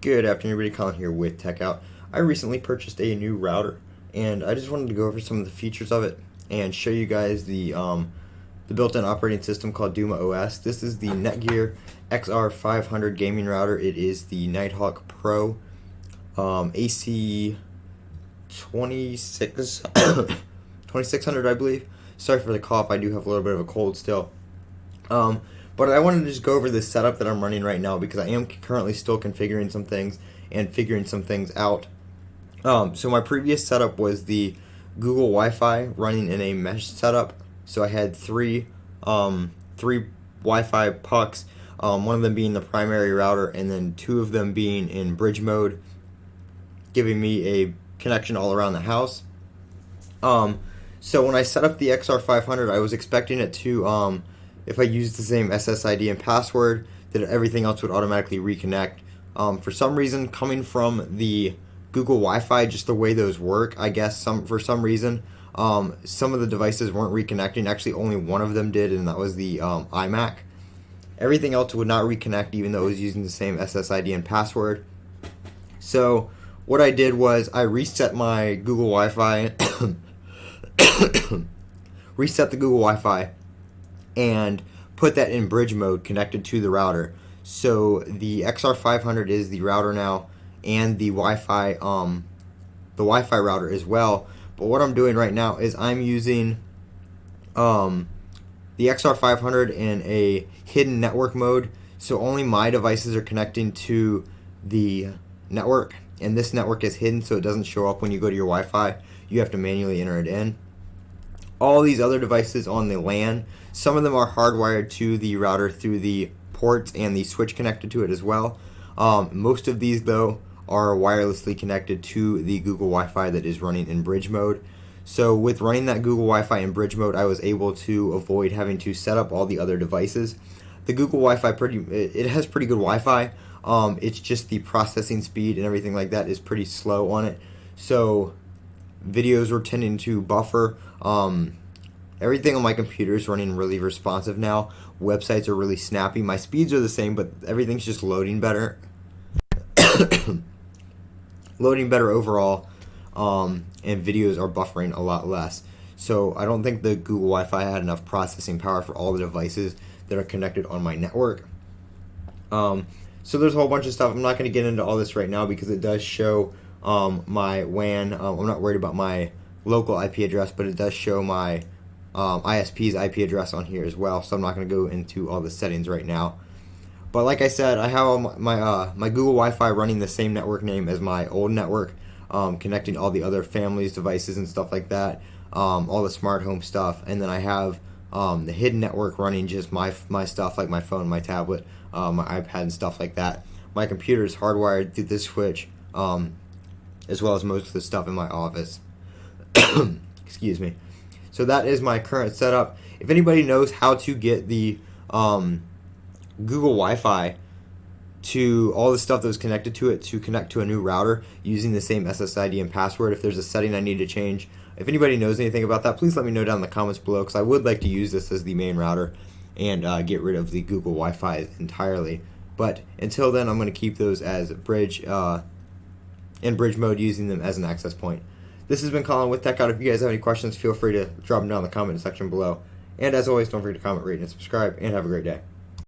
Good afternoon, everybody. Colin here with Techout. I recently purchased a new router, and I just wanted to go over some of the features of it and show you guys the built-in operating system called DumaOS. This is the NETGEAR XR500 gaming router. It is the Nighthawk Pro AC 2600, I believe. Sorry for the cough. I do have a little bit of a cold still. But I wanted to just go over the setup that I'm running right now because I am currently still configuring some things and figuring some things out. So my previous setup was the Google Wi-Fi running in a mesh setup. So I had three Wi-Fi pucks, one of them being the primary router and then two of them being in bridge mode, giving me a connection all around the house. So when I set up the XR500, I was expecting it to if I used the same SSID and password, that everything else would automatically reconnect. For some reason, coming from the Google Wi-Fi, just the way those work, I guess for some reason, some of the devices weren't reconnecting. Actually, only one of them did, and that was the iMac. Everything else would not reconnect, even though it was using the same SSID and password. So what I did was I reset my Google Wi-Fi, reset the Google Wi-Fi, and put that in bridge mode connected to the router. So the XR500 is the router now, and the Wi-Fi router as well. But what I'm doing right now is I'm using the XR500 in a hidden network mode. So only my devices are connecting to the network, and this network is hidden, so it doesn't show up when you go to your Wi-Fi. You have to manually enter it in. All these other devices on the LAN, some of them are hardwired to the router through the ports and the switch connected to it as well. Most of these, though, are wirelessly connected to the Google Wi-Fi that is running in bridge mode. So with running that Google Wi-Fi in bridge mode, I was able to avoid having to set up all the other devices. The Google Wi-Fi, it has pretty good Wi-Fi. It's just the processing speed and everything like that is pretty slow on it. So videos were tending to buffer. Everything on my computer is running really responsive now. Websites are really snappy. My speeds are the same, but everything's just loading better. Loading better overall, and videos are buffering a lot less. So I don't think the Google Wi-Fi had enough processing power for all the devices that are connected on my network. So there's a whole bunch of stuff. I'm not going to get into all this right now because it does show my WAN. I'm not worried about my local IP address, but it does show my ISP's IP address on here as well, so I'm not going to go into all the settings right now. But like I said, I have my Google Wi-Fi running the same network name as my old network, connecting all the other family's devices and stuff like that, all the smart home stuff, and then I have the hidden network running just my stuff like my phone, my tablet, my iPad and stuff like that. My computer is hardwired through this switch, as well as most of the stuff in my office. Excuse me. So that is my current setup. If anybody knows how to get the Google Wi-Fi to all the stuff that was connected to it to connect to a new router using the same SSID and password, if there's a setting I need to change, if anybody knows anything about that, please let me know down in the comments below, because I would like to use this as the main router and get rid of the Google Wi-Fi entirely. But until then, I'm going to keep those as bridge in bridge mode, using them as an access point. This has been Colin with Techout. If you guys have any questions, feel free to drop them down in the comment section below. And as always, don't forget to comment, rate, and subscribe, and have a great day.